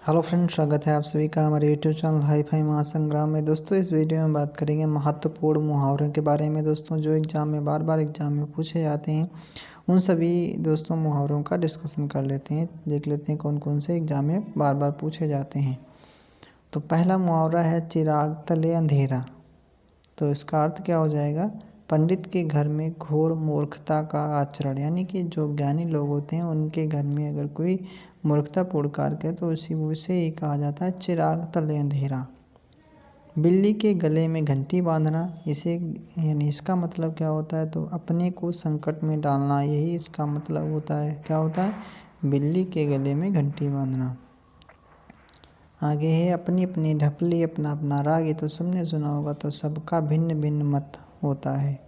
Hello friends, स्वागत है आप सभी का हमारे यूट्यूब चैनल हाई फाई महासंग्राम में। दोस्तों, इस वीडियो में बात करेंगे महत्वपूर्ण मुहावरों के बारे में। दोस्तों, जो एग्ज़ाम में बार बार एग्ज़ाम में पूछे जाते हैं, उन सभी दोस्तों मुहावरों का डिस्कशन कर लेते हैं। देख लेते हैं कौन कौन से एग्ज़ाम में बार बार पूछे जाते हैं। तो पहला मुहावरा है चिराग तले अंधेरा। तो इसका अर्थ क्या हो जाएगा? पंडित के घर में घोर मूर्खता का आचरण, यानी कि जो ज्ञानी लोग होते हैं उनके घर में अगर कोई मूर्खतापूर्ण कार्य करे तो उसे ही कहा जाता है चिराग तले अंधेरा। बिल्ली के गले में घंटी बांधना, इसे यानी इसका मतलब क्या होता है? तो अपने को संकट में डालना, यही इसका मतलब होता है। क्या होता है? बिल्ली के गले में घंटी बांधना। आगे है अपनी अपनी ढपली अपना अपना राग। ये तो सबने सुना होगा। तो सबका भिन्न भिन्न मत होता है।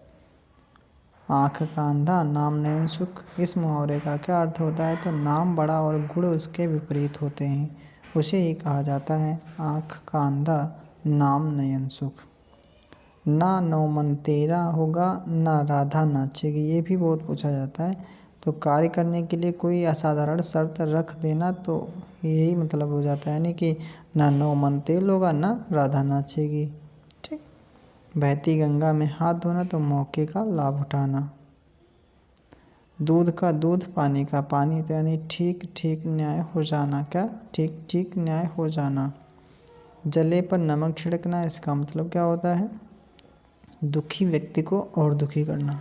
आँख का अंधा नाम नयन सुख। इस मुहावरे का क्या अर्थ होता है? तो नाम बड़ा और गुण उसके विपरीत होते हैं, उसे ही कहा जाता है आँख का अंधा नाम नयन सुख। ना नौ मन तेरा होगा ना राधा नाचेगी, ये भी बहुत पूछा जाता है। तो कार्य करने के लिए कोई असाधारण शर्त रख देना, तो यही मतलब हो जाता है, यानी कि ना नौ मन तेल होगा ना राधा नाचेगी। ठीक। बहती गंगा में हाथ धोना, तो मौके का लाभ उठाना। दूध का दूध पानी का पानी, तो यानी ठीक ठीक न्याय हो जाना। क्या? ठीक ठीक न्याय हो जाना। जले पर नमक छिड़कना, इसका मतलब क्या होता है? दुखी व्यक्ति को और दुखी करना।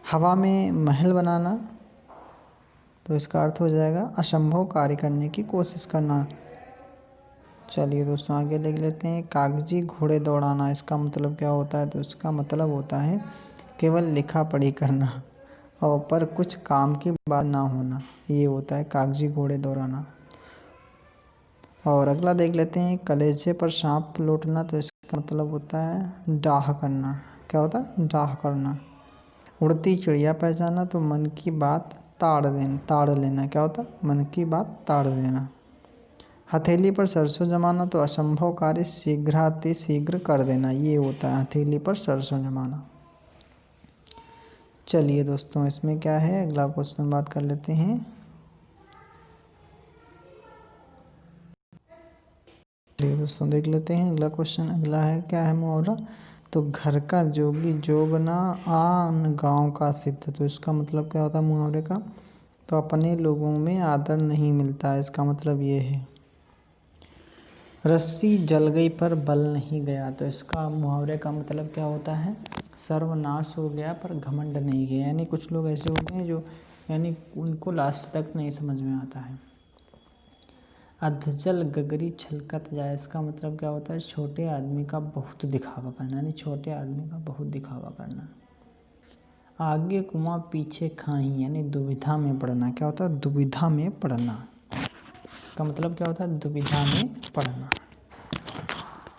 हवा में महल बनाना, तो इसका अर्थ हो जाएगा असंभव कार्य करने की कोशिश करना। चलिए दोस्तों, आगे देख लेते हैं। कागजी घोड़े दौड़ाना, इसका मतलब क्या होता है? तो इसका मतलब होता है केवल लिखा पढ़ी करना और पर कुछ काम की बात ना होना, ये होता है कागजी घोड़े दौड़ाना। और अगला देख लेते हैं कलेजे पर सांप लौटना, तो इसका मतलब होता है डाह करना। क्या होता है? डाह करना। उड़ती चिड़िया पहचाना, तो मन की बात ताड़ लेना। क्या होता है? मन की बात ताड़ लेना। हथेली पर सरसों जमाना, तो असंभव कार्य शीघ्र कर देना, ये होता है हथेली पर सरसों जमाना। चलिए दोस्तों, इसमें क्या है अगला क्वेश्चन बात कर लेते हैं। चलिए दोस्तों, देख लेते हैं अगला क्वेश्चन। अगला है क्या है मुहावरा? तो घर का जोगी जोगना आन गांव का सिद्ध। तो इसका मतलब क्या होता है मुहावरे का? तो अपने लोगों में आदर नहीं मिलता है, इसका मतलब ये है। रस्सी जल गई पर बल नहीं गया, तो इसका मुहावरे का मतलब क्या होता है? सर्वनाश हो गया पर घमंड नहीं गया। यानी कुछ लोग ऐसे होते हैं जो यानी उनको लास्ट तक नहीं समझ में आता है। अधजल गगरी छलकत जाए, इसका मतलब क्या होता है? छोटे आदमी का बहुत दिखावा करना, यानी छोटे आदमी का बहुत दिखावा करना। आगे कुआं पीछे खाई, यानी दुविधा में पड़ना। क्या होता है? दुविधा में पड़ना। इसका मतलब क्या होता है? दुविधा में पड़ना।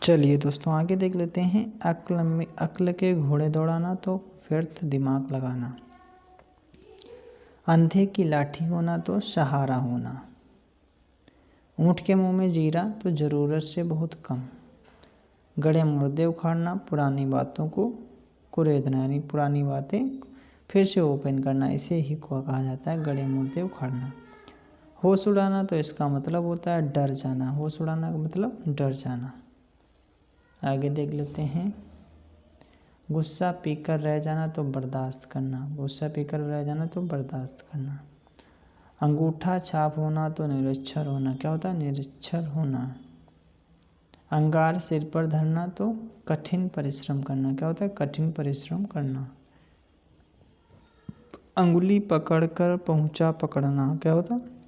चलिए दोस्तों, आगे देख लेते हैं। अक्ल के घोड़े दौड़ाना, तो व्यर्थ दिमाग लगाना। अंधे की लाठी होना, तो सहारा होना। ऊँट के मुंह में जीरा, तो ज़रूरत से बहुत कम। गड़े मुर्दे उखाड़ना, पुरानी बातों को कुरेदना, यानी पुरानी बातें फिर से ओपन करना, इसे ही को कहा जाता है गड़े मुर्दे उखाड़ना। होश उड़ाना, तो इसका मतलब होता है डर जाना। होश उड़ाना का मतलब डर जाना। आगे देख लेते हैं। गुस्सा पीकर रह जाना, तो बर्दाश्त करना। गुस्सा पीकर रह जाना, तो बर्दाश्त करना। अंगूठा छाप होना, तो निरक्षर होना। क्या होता है? निरक्षर होना। अंगार सिर पर धरना, तो कठिन परिश्रम करना। क्या होता है? कठिन परिश्रम करना। अंगुली पकड़कर पहुंचा पकड़ना। क्या होता है?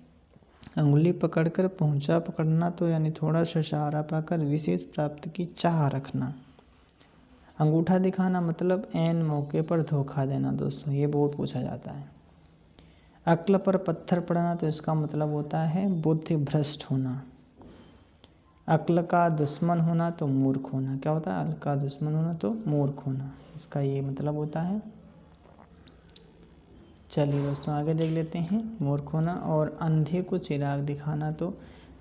अंगुली पकड़कर पहुंचा पकड़ना, तो यानी थोड़ा सा सहारा पाकर विशेष प्राप्ति की चाह रखना। अंगूठा दिखाना मतलब ऐन मौके पर धोखा देना। दोस्तों, ये बहुत पूछा जाता है। अक्ल पर पत्थर पड़ना, तो इसका मतलब होता है बुद्धि भ्रष्ट होना। अक्ल का दुश्मन होना, तो मूर्ख होना। क्या होता है? अक्ल का दुश्मन होना, तो मूर्ख होना, इसका ये मतलब होता है। चलिए दोस्तों, आगे देख लेते हैं। मूर्ख होना और अंधे को चिराग दिखाना, तो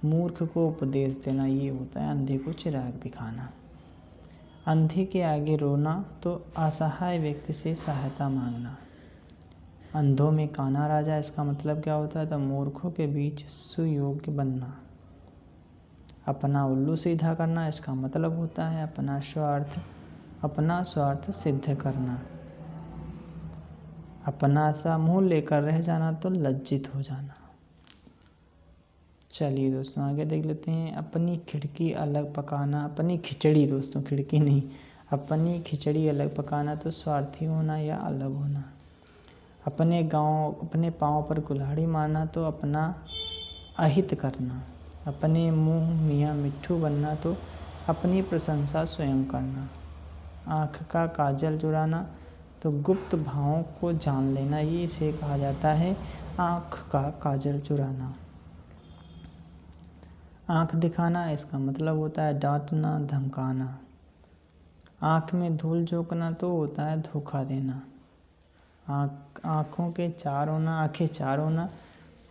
मूर्ख को उपदेश देना, ये होता है अंधे को चिराग दिखाना। अंधे के आगे रोना, तो असहाय व्यक्ति से सहायता मांगना। अंधों में काना राजा, इसका मतलब क्या होता है? तो मूर्खों के बीच सुयोग्य बनना। अपना उल्लू सीधा करना, इसका मतलब होता है अपना स्वार्थ सिद्ध करना। अपना सा मुँह लेकर रह जाना तो लज्जित हो जाना। चलिए दोस्तों आगे देख लेते हैं। अपनी खिड़की अलग पकाना, अपनी खिचड़ी दोस्तों, खिड़की नहीं, अपनी खिचड़ी अलग पकाना तो स्वार्थी होना या अलग होना। अपने पाँव पर कुल्हाड़ी मारना तो अपना अहित करना। अपने मुँह मियाँ मिट्ठू बनना तो अपनी प्रशंसा स्वयं करना। आँख का काजल चुराना तो गुप्त भावों को जान लेना, ये इसे कहा जाता है आँख का काजल चुराना। आँख दिखाना, इसका मतलब होता है डांटना धमकाना। आँख में धूल झोंकना तो होता है धोखा देना। आँखें चार होना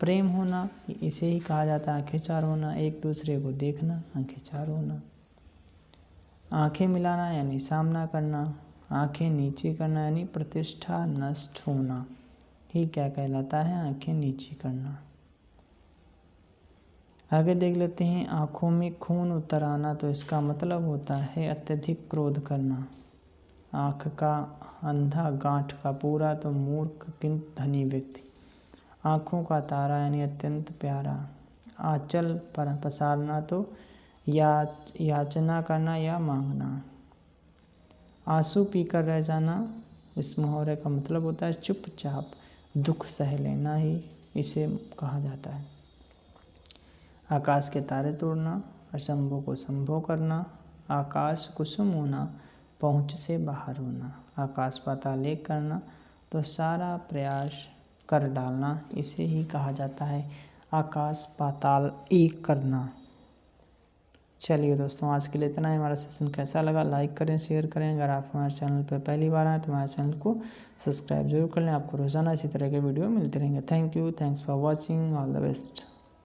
प्रेम होना, इसे ही कहा जाता है आँखें चार होना। एक दूसरे को देखना, आँखें चार होना। आँखें मिलाना यानी सामना करना। आँखें नीची करना यानी प्रतिष्ठा नष्ट होना, ही क्या कहलाता है? आँखें नीची करना। आगे देख लेते हैं। आँखों में खून उतर आना तो इसका मतलब होता है अत्यधिक क्रोध करना। आँख का अंधा गांठ का पूरा तो मूर्ख किंतु धनी व्यक्ति। आँखों का तारा यानी अत्यंत प्यारा। आंचल पर पसारना तो याचना करना या मांगना। आंसू पीकर रह जाना, इस मुहावरे का मतलब होता है चुपचाप दुख सह लेना, ही इसे कहा जाता है। आकाश के तारे तोड़ना, असंभव को संभव करना। आकाश कुसुम होना, पहुँच से बाहर होना। आकाश पाताल एक करना तो सारा प्रयास कर डालना, इसे ही कहा जाता है आकाश पाताल एक करना। चलिए दोस्तों आज के लिए इतना ही। हमारा सेशन कैसा लगा लाइक करें, शेयर करें। अगर आप हमारे चैनल पर पहली बार आएँ तो हमारे चैनल को सब्सक्राइब जरूर कर लें। आपको रोज़ाना इसी तरह के वीडियो मिलते रहेंगे। Thank you, thanks for watching, all the best.